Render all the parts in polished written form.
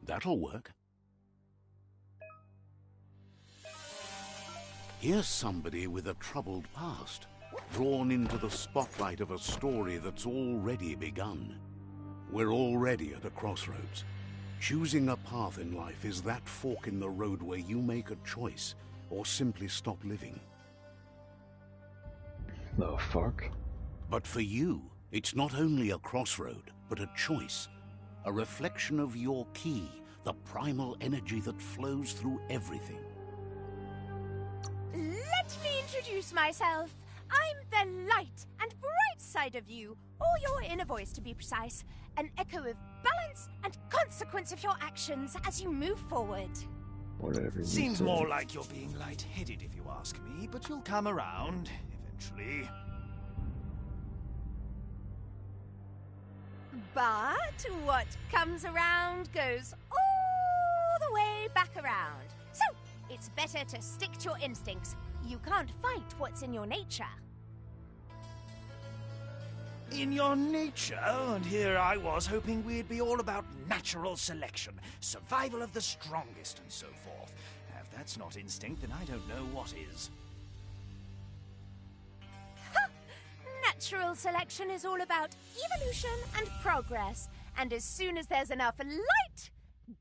That'll work. Here's somebody with a troubled past, drawn into the spotlight of a story that's already begun. We're already at a crossroads. Choosing a path in life is that fork in the road where you make a choice, or simply stop living. The fuck? But for you, it's not only a crossroad, but a choice. A reflection of your key, the primal energy that flows through everything. Let me introduce myself. I'm the light and bright side of you, or your inner voice to be precise. An echo of balance and consequence of your actions as you move forward. Whatever you Seems say. more like you're being light-headed if you ask me, but you'll come around, eventually. But what comes around goes all the way back around. So, it's better to stick to your instincts. You can't fight what's in your nature. In your nature, and here I was hoping we'd be all about natural selection, survival of the strongest, and so forth. If that's not instinct, then I don't know what is. Natural selection is all about evolution and progress. And as soon as there's enough light,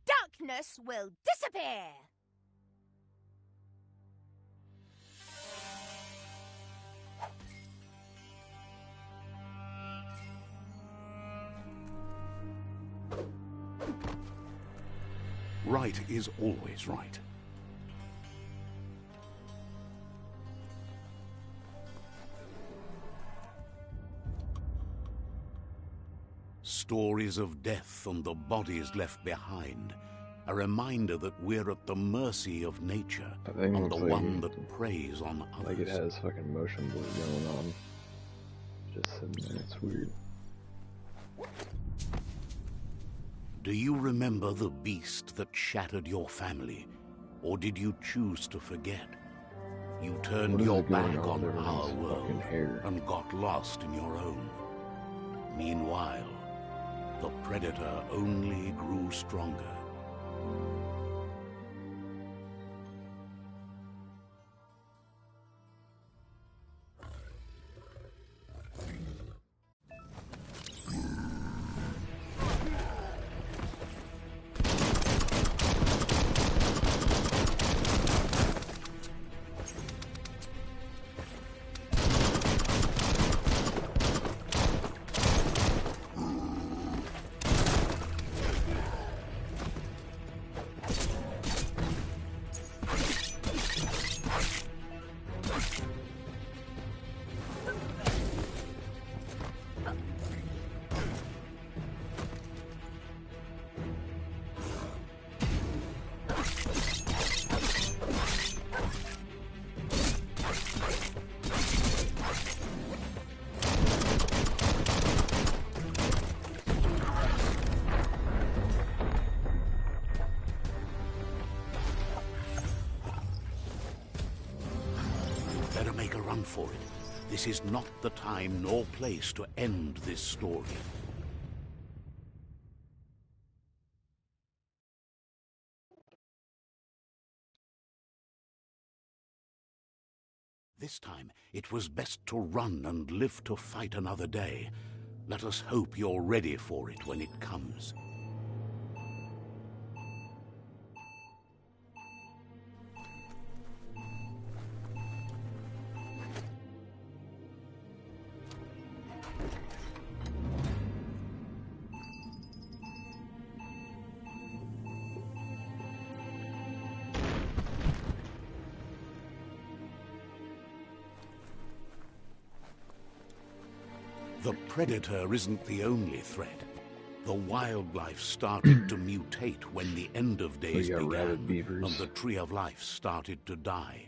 darkness will disappear. Right is always right. Stories of death and the bodies left behind. A reminder that we're at the mercy of nature, I think it and the looks one that preys on others. Like it has fucking motion blur going on. Just sitting there, it's weird. Do you remember the beast that shattered your family? Or did you choose to forget? You turned What is your it going back on on there with our his world fucking hair? and got lost in your own. Meanwhile, the predator only grew stronger. Better make a run for it. This is not the time nor place to end this story. This time, it was best to run and live to fight another day. Let us hope you're ready for it when it comes. The predator isn't the only threat. The wildlife started to mutate when the end of days got rabbit began, beavers. and the tree of life started to die.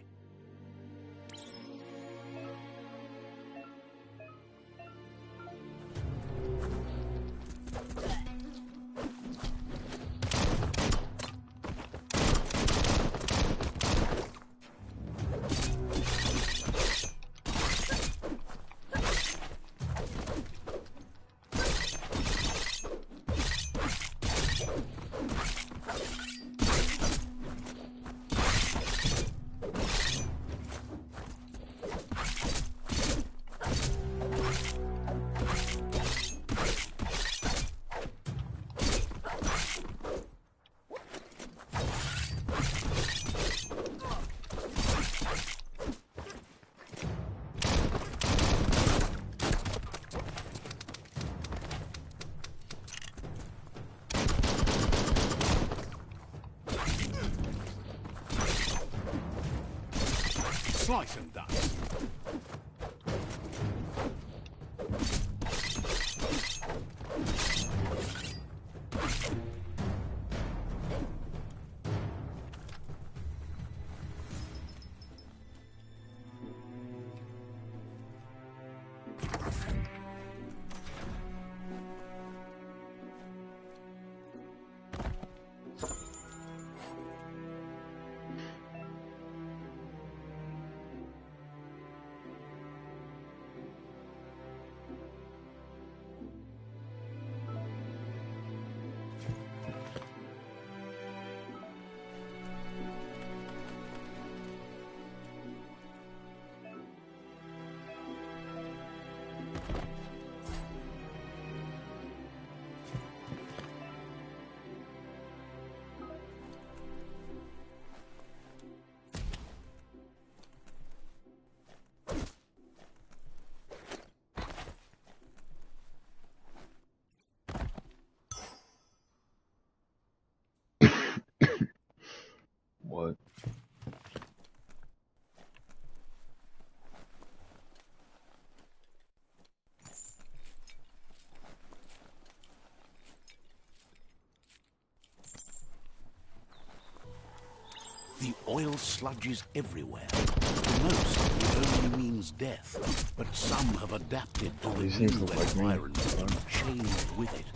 Slice and dice. What? The oil sludges everywhere. To most, it only means death. But some have adapted to the These things new look like me. environment and changed with it.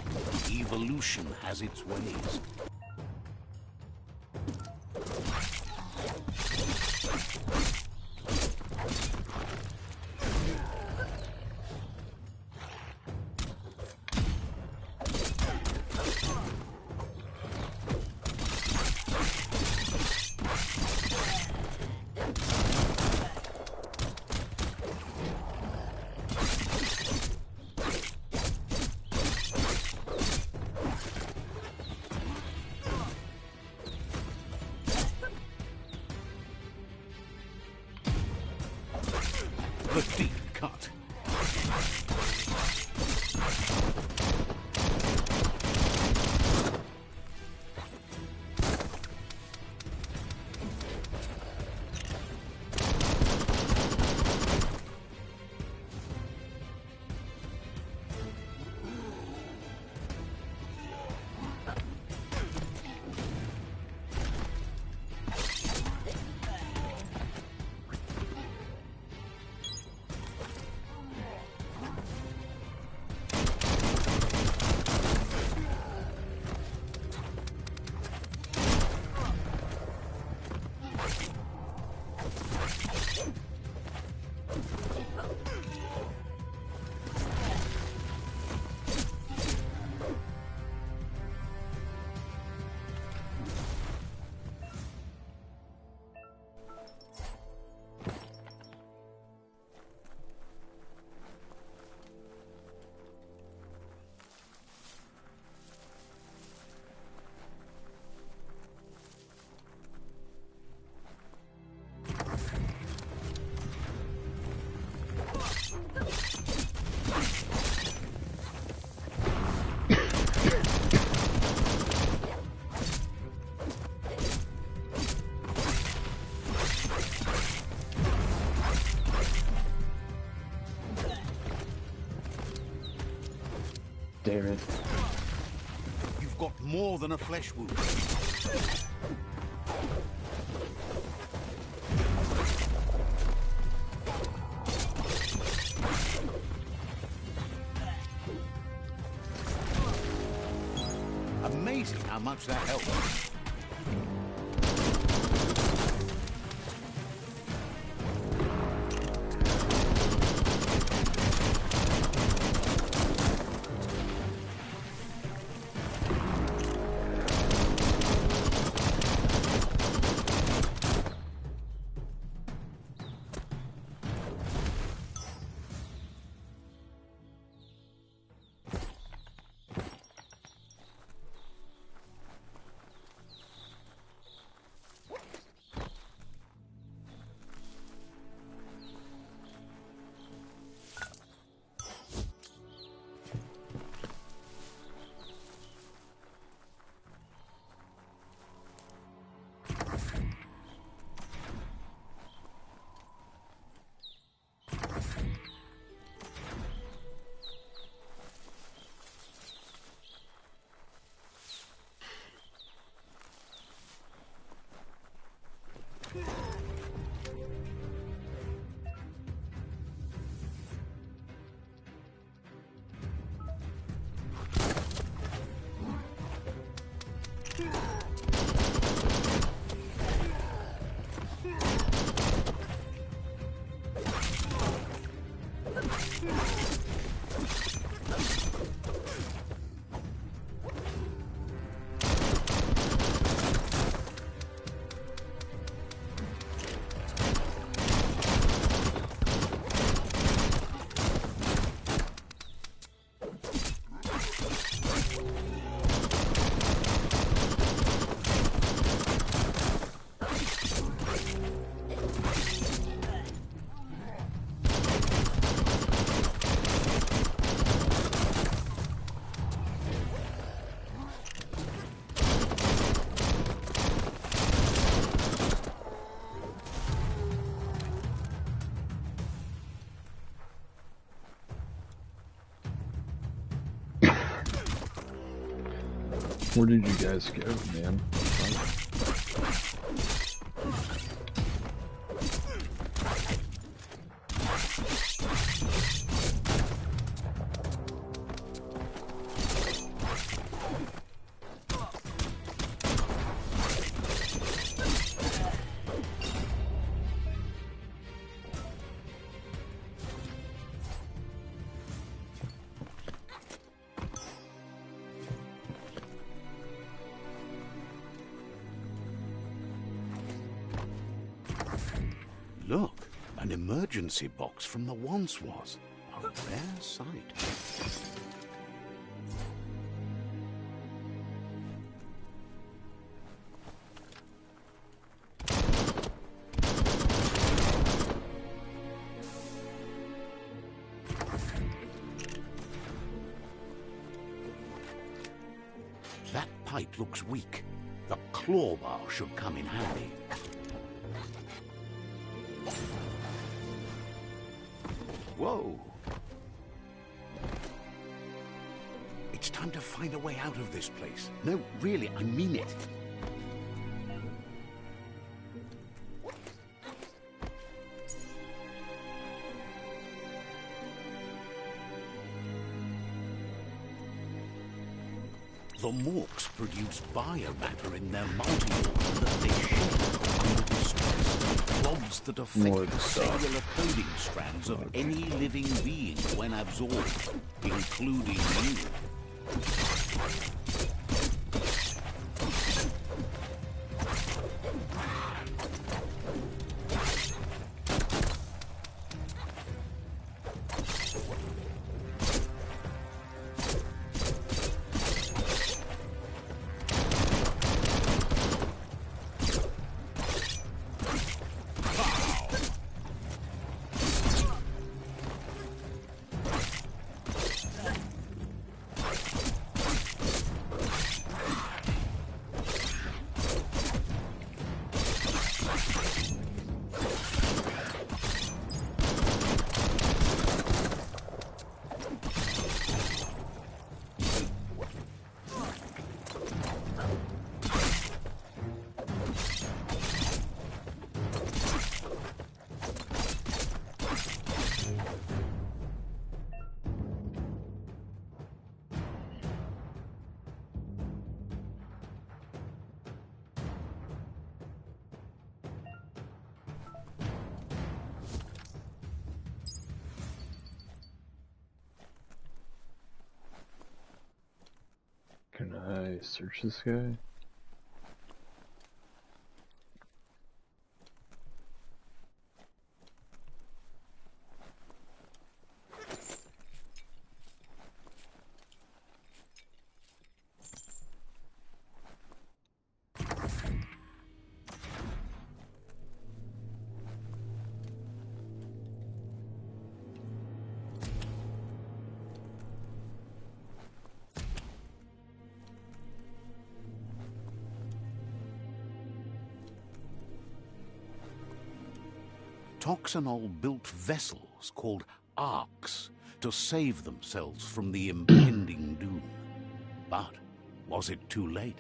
Evolution has its ways. The deep cut. Damn it. You've got more than a flesh wound. Amazing how much that helps. Where did you guys go, man? Look, an emergency box from the once was. A rare sight. That pipe looks weak. The claw bar should come in handy. Whoa! It's time to find a way out of this place. No, really, I mean it. The Morks produce biomatter in their multi-organ that they shed under distress. Blobs that affect the cellular coding strands of any living being when absorbed, including you. Can I search this guy? Toxanol built vessels called arks to save themselves from the impending doom. But was it too late?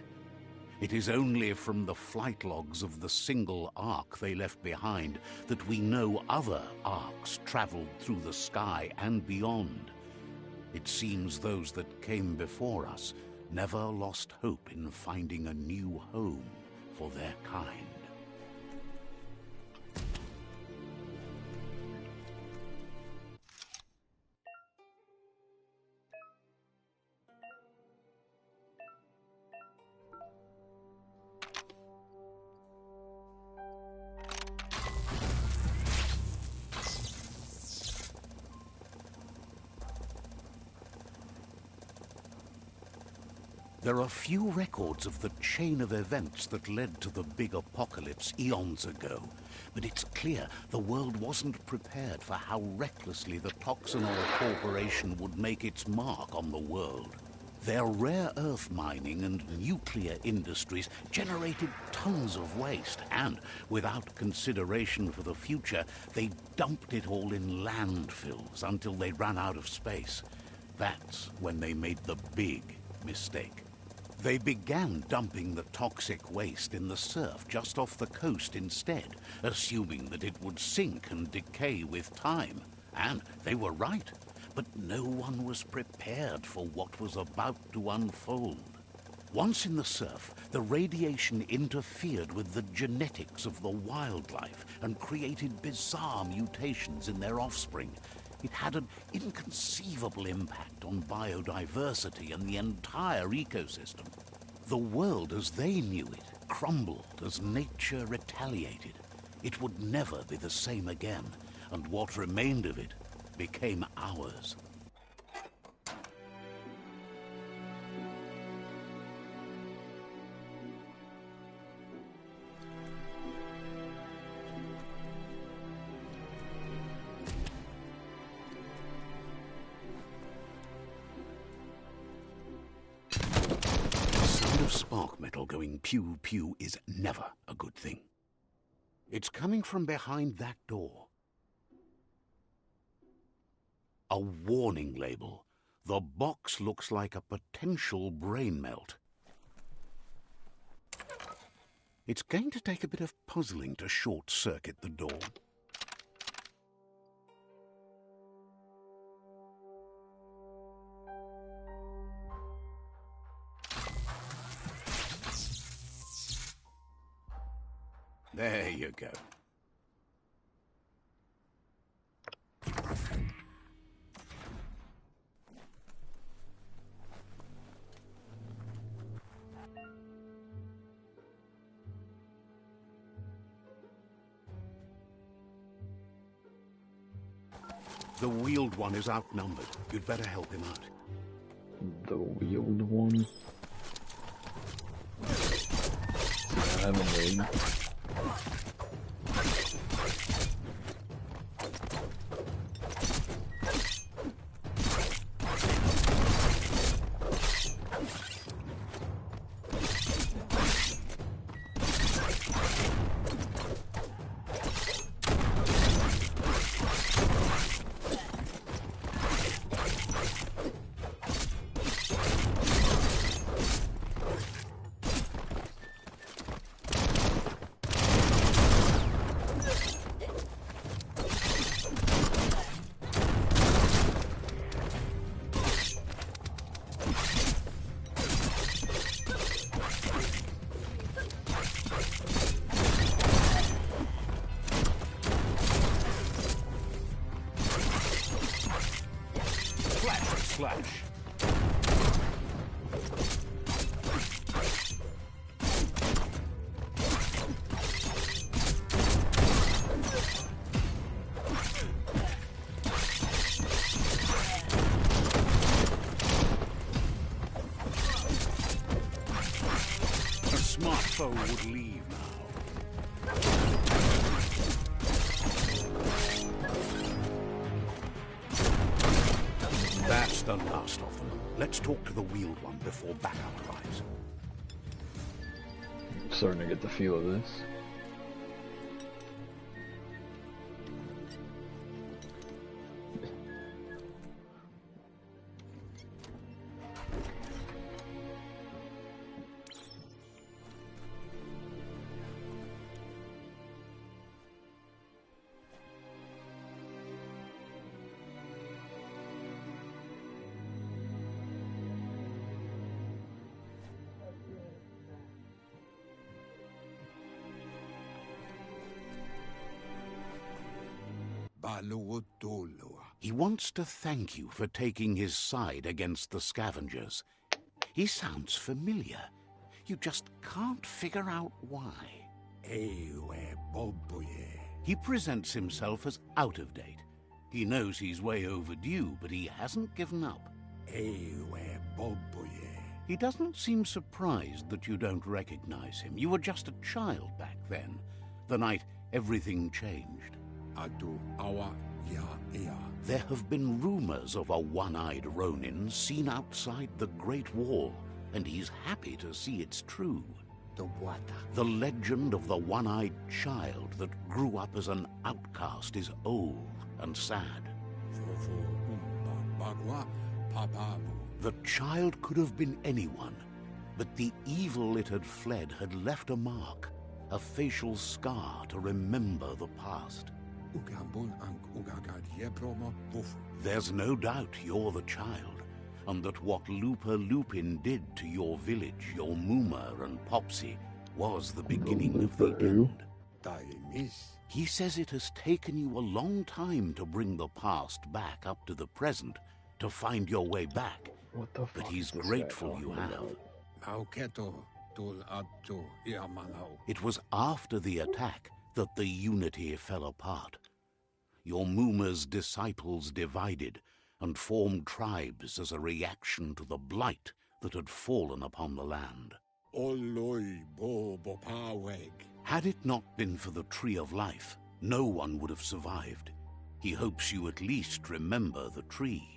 It is only from the flight logs of the single ark they left behind that we know other arks traveled through the sky and beyond. It seems those that came before us never lost hope in finding a new home for their kind. There are few records of the chain of events that led to the big apocalypse eons ago, but it's clear the world wasn't prepared for how recklessly the Toxinol Corporation would make its mark on the world. Their rare earth mining and nuclear industries generated tons of waste, and without consideration for the future, they dumped it all in landfills until they ran out of space. That's when they made the big mistake. They began dumping the toxic waste in the surf just off the coast instead, assuming that it would sink and decay with time. And they were right, but no one was prepared for what was about to unfold. Once in the surf, the radiation interfered with the genetics of the wildlife and created bizarre mutations in their offspring. It had an inconceivable impact on biodiversity and the entire ecosystem. The world as they knew it crumbled as nature retaliated. It would never be the same again, and what remained of it became ours. Spark metal going pew-pew is never a good thing. It's coming from behind that door. A warning label. The box looks like a potential brain melt. It's going to take a bit of puzzling to short-circuit the door. There you go. The wheeled one is outnumbered. You'd better help him out. The wheeled one? I have a name. Slash. A smart foe would leave now. That's the last of them. Let's talk to the wheeled one before backup arrives. I'm starting to get the feel of this. He wants to thank you for taking his side against the scavengers. He sounds familiar. You just can't figure out why. He presents himself as out of date. He knows he's way overdue, but he hasn't given up. He doesn't seem surprised that you don't recognize him. You were just a child back then, the night everything changed. There have been rumors of a one-eyed Ronin seen outside the Great Wall, and he's happy to see it's true. The legend of the one-eyed child that grew up as an outcast is old and sad. The child could have been anyone, but the evil it had fled had left a mark, a facial scar to remember the past. There's no doubt you're the child, and that what Lupa Lupin did to your village, your Muma and Popsy, was the beginning of the end. He says it has taken you a long time to bring the past back up to the present, to find your way back, What the fuck but he's is this grateful guy you talking have. It was after the attack that the unity fell apart. Your Muma's disciples divided and formed tribes as a reaction to the blight that had fallen upon the land. Had it not been for the Tree of Life, no one would have survived. He hopes you at least remember the tree.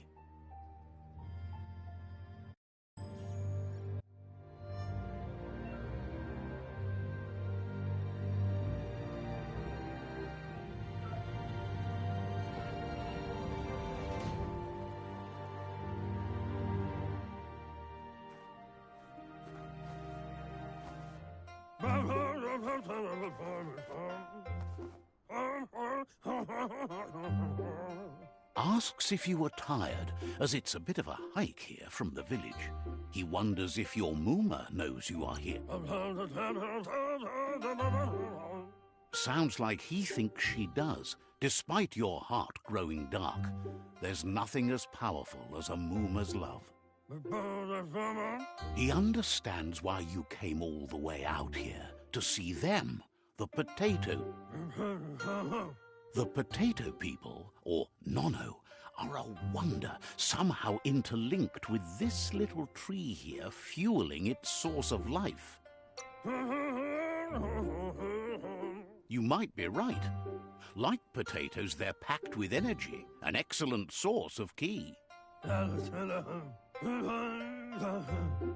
Asks if you were tired, as it's a bit of a hike here from the village. He wonders if your Muma knows you are here. Sounds like he thinks she does, despite your heart growing dark. There's nothing as powerful as a Muma's love. He understands why you came all the way out here, to see them, the potato. The potato people, or Nono, are a wonder, somehow interlinked with this little tree here, fueling its source of life. You might be right. Like potatoes, they're packed with energy, an excellent source of ki.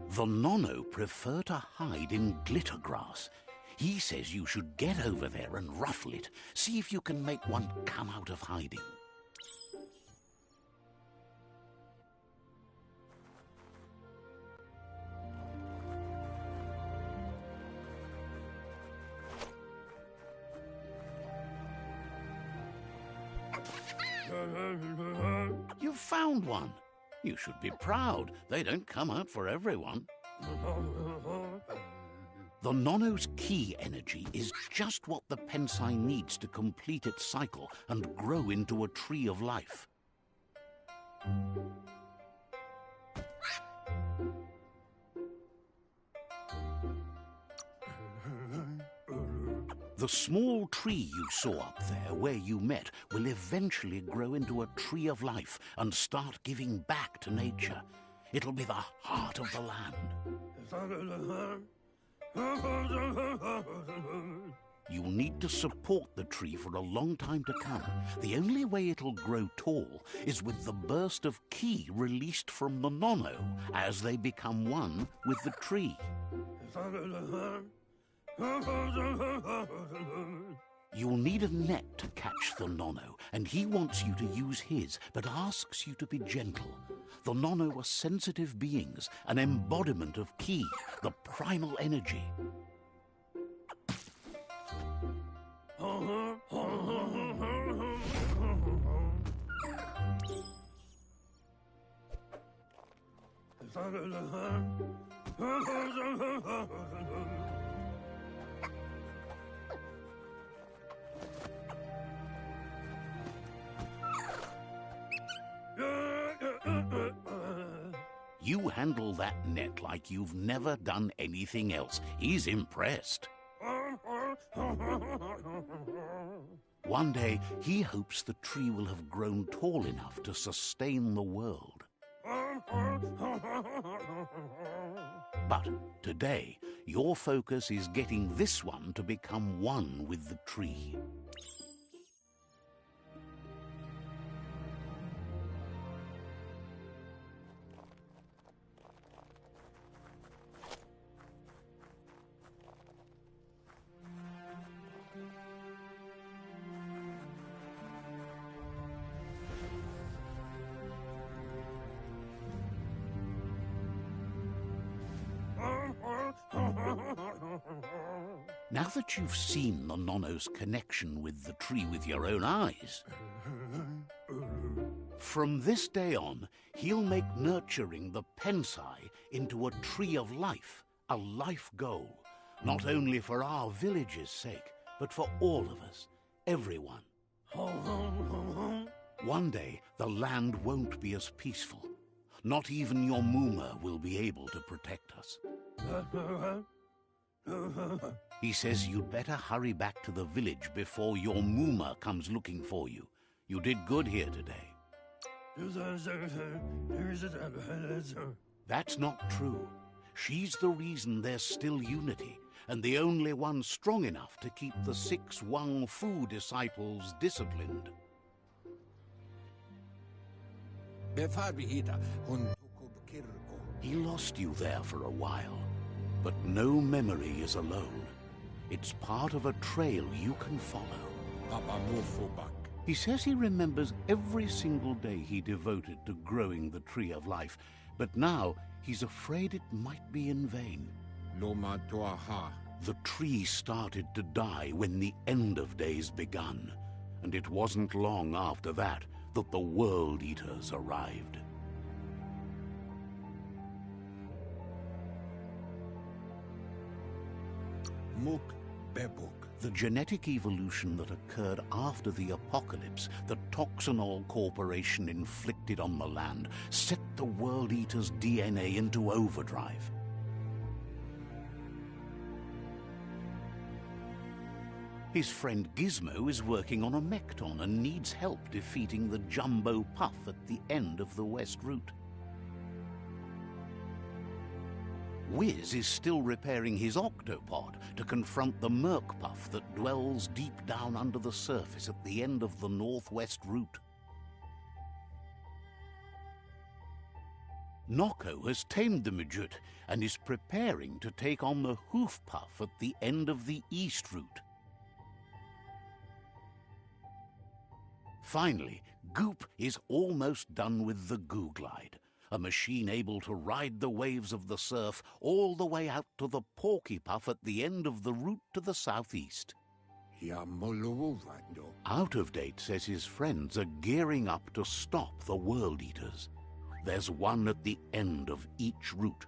The Nono prefer to hide in glitter grass. He says you should get over there and ruffle it. See if you can make one come out of hiding. You've found one. You should be proud. They don't come out for everyone. The Nono's ki energy is just what the Pensai needs to complete its cycle and grow into a tree of life. The small tree you saw up there where you met will eventually grow into a tree of life and start giving back to nature. It'll be the heart of the land. You'll need to support the tree for a long time to come. The only way it'll grow tall is with the burst of ki released from the Nono as they become one with the tree. You'll need a net to catch the Nono, and he wants you to use his, but asks you to be gentle. The Nono are sensitive beings, an embodiment of ki, the primal energy. You handle that net like you've never done anything else. He's impressed. One day, he hopes the tree will have grown tall enough to sustain the world. But today, your focus is getting this one to become one with the tree. Now that you've seen the Nonno's connection with the tree with your own eyes, from this day on, he'll make nurturing the Pensai into a tree of life, a life goal, not only for our village's sake, but for all of us, everyone. One day, the land won't be as peaceful. Not even your Mooma will be able to protect us. He says you'd better hurry back to the village before your Mooma comes looking for you. You did good here today. That's not true. She's the reason there's still unity, and the only one strong enough to keep the 6 Wang Fu disciples disciplined. He lost you there for a while, but no memory is alone. It's part of a trail you can follow. He says he remembers every single day he devoted to growing the Tree of Life, but now he's afraid it might be in vain. The tree started to die when the end of days begun, and it wasn't long after that the World Eaters arrived. The genetic evolution that occurred after the apocalypse the Toxanol Corporation inflicted on the land set the World Eater's DNA into overdrive. His friend Gizmo is working on a Mekton and needs help defeating the Jumbo Puff at the end of the West Route. Wiz is still repairing his octopod to confront the Merc Puff that dwells deep down under the surface at the end of the Northwest Route. Nocco has tamed the Midget and is preparing to take on the Hoof Puff at the end of the East Route. Finally, Goop is almost done with the Goo Glide, a machine able to ride the waves of the surf all the way out to the Porky Puff at the end of the route to the southeast. Out of Date says his friends are gearing up to stop the World Eaters. There's one at the end of each route.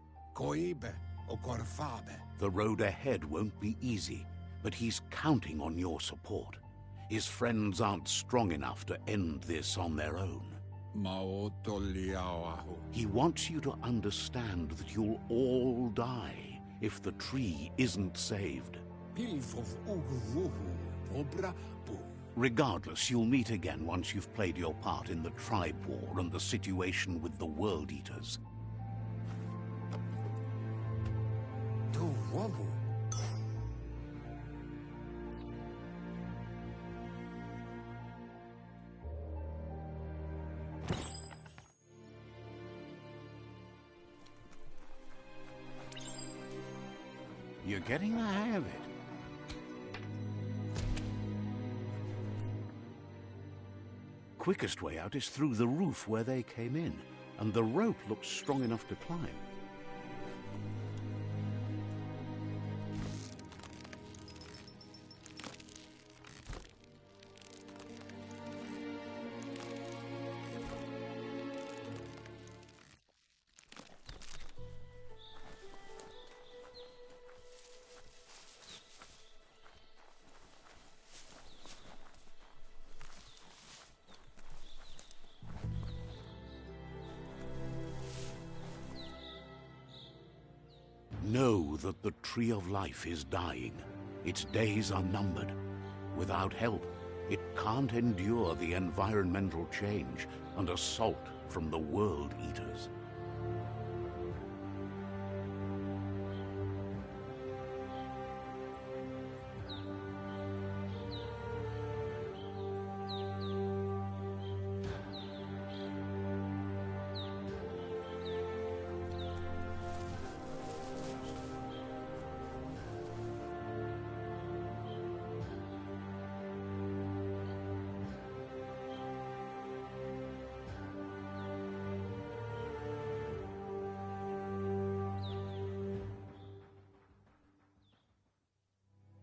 The road ahead won't be easy, but he's counting on your support. His friends aren't strong enough to end this on their own. He wants you to understand that you'll all die if the tree isn't saved. Regardless, you'll meet again once you've played your part in the tribe war and the situation with the World Eaters. You're getting the hang of it. Quickest way out is through the roof where they came in, and the rope looks strong enough to climb. that the Tree of Life is dying. Its days are numbered. Without help, it can't endure the environmental change and assault from the World Eaters.